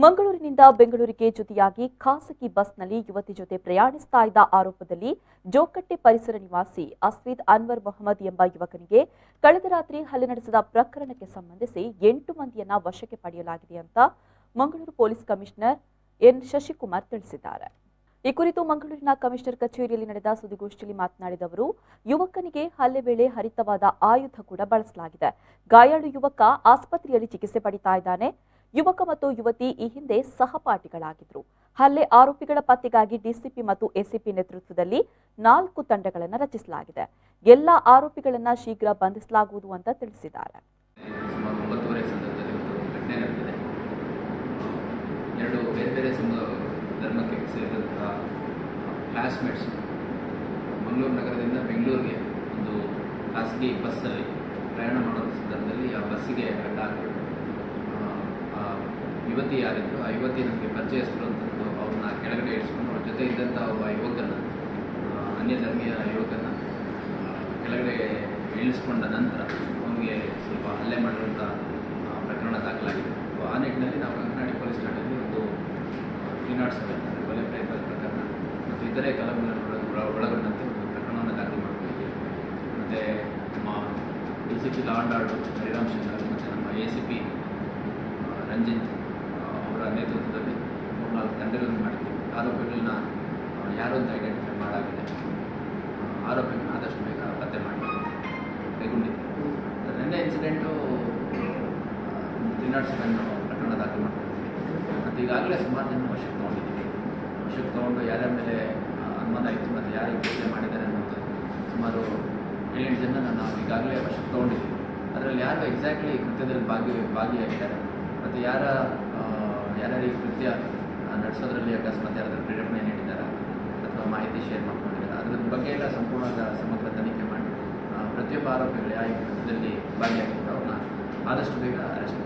ಮಂಗಳೂರಿನಿಂದ ಬೆಂಗಳೂರಿಗೆ ಜೊತೆಯಾಗಿ ಖಾಸಗಿ ಬಸ್ನಲ್ಲಿ ಯುವತಿ ಜೊತೆ ಪ್ರಯಾಣಿಸ್ತಾ ಇದ್ದ ಆರೋಪದಲ್ಲಿ ಜೋಕಟ್ಟೆ ಪರಿಸರ ನಿವಾಸಿ ಅಸ್ವೀದ್ ಅನ್ವರ್ ಮೊಹಮ್ಮದ್ ಎಂಬ ಯುವಕನಿಗೆ ಕಳೆದ ರಾತ್ರಿ ಹಲ್ಲೆ ನಡೆಸಿದ ಪ್ರಕರಣಕ್ಕೆ ಸಂಬಂಧಿಸಿ 8 ಮಂದಿಯನ್ನ ವಶಕ್ಕೆ ಪಡೆಯಲಾಗಿದೆ ಅಂತ Mangaluru police commissioner N Shashikumar ತಿಳಿಸಿದ್ದಾರೆ. ಈ ಕುರಿತು ಮಂಗಳೂರಿನ ಕಮಿಷನರ್ ಕಚೇರಿಯಲ್ಲಿ ನಡೆದ ಸುದ್ದಿಗೋಷ್ಠಿಯಲ್ಲಿ ಮಾತನಾಡಿದ ಅವರು, ಯುವಕನಿಗೆ ಹಲ್ಲೆ ವೇಳೆ ಹರಿತವಾದ ಆಯುಧ ಕೂಡ ಬಳಸಲಾಗಿದೆ. ಗಾಯಾಳು ಯುವಕ ಆಸ್ಪತ್ರೆಯಲ್ಲಿ ಚಿಕಿತ್ಸೆ ಪಡಿತಾ ಇದ್ದಾನೆ. ಯುವಕ ಮತ್ತು ಯುವತಿ ಈ ಹಿಂದೆ ಸಹಪಾಠಿಗಳಾಗಿದ್ರು. ಹಲ್ಲೆ ಆರೋಪಿಗಳ ಪತ್ತೆಗಾಗಿ ಡಿಸಿಪಿ ಮತ್ತು ಎಸಿಪಿ ನೇತೃತ್ವದಲ್ಲಿ 4 ತಂಡಗಳನ್ನು ರಚಿಸಲಾಗಿದೆ. ಎಲ್ಲ ಆರೋಪಿಗಳನ್ನ ಶೀಘ್ರ ಬಂಧಿಸಲಾಗುವುದು ಅಂತ ತಿಳಿಸಿದ್ದಾರೆ. ಎರಡು ಬೇರೆ ಧರ್ಮಕ್ಕೆ ಸೇರಿದಂತಹ ಕ್ಲಾಸ್ಮೇಟ್ಸ್ ಮಂಗಳೂರು ನಗರದಿಂದ ಬೆಂಗಳೂರಿಗೆ ಒಂದು ಖಾಸಗಿ ಬಸ್ಸಲ್ಲಿ ಪ್ರಯಾಣ ಮಾಡುವ ಸಂದರ್ಭದಲ್ಲಿ ಆ ಬಸ್ಸಿಗೆ ಅಡ್ಡ ಹಾಕಿಬಿಟ್ಟು ಯುವತಿ ಯಾರಿದ್ರು ಆ ಯುವತಿ ನಮಗೆ ಪರಿಚಯಸ್ಥರು ಅಂತಂದು ಅವ್ರನ್ನ ಕೆಳಗಡೆ ಇಳಿಸ್ಕೊಂಡು ಅವ್ರ ಜೊತೆ ಇದ್ದಂಥ ಒಬ್ಬ ಯುವಕನ ಅನ್ಯಧರ್ಮೀಯ ಯುವಕನ ಕೆಳಗಡೆ ಇಳಿಸ್ಕೊಂಡ ನಂತರ ಅವನಿಗೆ ಸ್ವಲ್ಪ ಹಲ್ಲೆ ಮಾಡಿರುವಂಥ ಪ್ರಕರಣ ದಾಖಲಾಗಿದೆ. ಆ ನಿಟ್ಟಿನಲ್ಲಿ ನಾವು ಕಂಕನಾಡಿ ಪೊಲೀಸ್ ಠಾಣೆಯಲ್ಲಿ ಒಂದು 307 ಕೊಲೆ ಪ್ರಯತ್ನದ ಪ್ರಕರಣ ಮತ್ತು ಇತರೆ ಕಲಂಗಳನ್ನು ಒಳಗೊಂಡಂತೆ ಒಂದು ಪ್ರಕರಣವನ್ನು ದಾಖಲು ಮಾಡಿಕೊಂಡಿದ್ದೀವಿ. ಮತ್ತು ನಮ್ಮ DCP law and order Hariram Shankar ಮತ್ತು ನಮ್ಮ ಎಸಿಪಿ ರಂಜಿತ್ ಅವರ ನೇತೃತ್ವದಲ್ಲಿ 3-4 ತಂಡಗಳನ್ನು ಮಾಡಿದ್ದೀವಿ. ಆರೋಪಿಗಳನ್ನ ಯಾರು ಅಂತ ಐಡೆಂಟಿಫೈ ಮಾಡಾಗಿದೆ. ಆರೋಪಿಗಳನ್ನ ಆದಷ್ಟು ಬೇಗ ಪತ್ತೆ ಮಾಡಿ ಕೈಗೊಂಡಿದ್ದೀವಿ. ನಿನ್ನೆ ಇನ್ಸಿಡೆಂಟು 307 ಪ್ರಕರಣ ದಾಖಲು ಮಾಡ್ಕೊಂಡಿದ್ದೀವಿ. ಮತ್ತು ಈಗಾಗಲೇ ಸುಮಾರು ಜನ ವಶಕ್ಕೆ ತೊಗೊಂಡು ಯಾರ್ಯಾರ ಮೇಲೆ ಅನುಮಾನ ಇತ್ತು ಮತ್ತು ಯಾರಿಗೆ ಕೃತ್ಯ ಮಾಡಿದ್ದಾರೆ ಅನ್ನೋದು ಸುಮಾರು 7-8 ಜನ ನಾವು ಈಗಾಗಲೇ ವಶಕ್ಕೆ ತೊಗೊಂಡಿದ್ದೀವಿ. ಅದರಲ್ಲಿ ಯಾರು ಎಕ್ಸಾಕ್ಟ್ಲಿ ಈ ಕೃತ್ಯದಲ್ಲಿ ಭಾಗಿಯಾಗಿದ್ದಾರೆ ಮತ್ತು ಯಾರ್ಯಾರು ಈ ಕೃತ್ಯ ನಡೆಸೋದ್ರಲ್ಲಿ ಅಕಸ್ಮಾತ್ ಯಾರಾದರೂ ಪ್ರೇರೇಪಣೆ ನೀಡಿದ್ದಾರೆ ಅಥವಾ ಮಾಹಿತಿ ಶೇರ್ ಮಾಡ್ಕೊಂಡಿದ್ದಾರೆ ಅದ್ರ ಬಗ್ಗೆ ಎಲ್ಲ ಸಂಪೂರ್ಣವಾದ ಸಮಗ್ರ ತನಿಖೆ ಮಾಡಿ ಪ್ರತಿಯೊಬ್ಬ ಆರೋಪಿಗಳು ಯಾವ ಕೃತ್ಯದಲ್ಲಿ ಭಾಗಿಯಾಗಿದ್ದಾರೆ ಅವ್ರನ್ನ ಆದಷ್ಟು ಬೇಗ ಅರೆಸ್ಟ್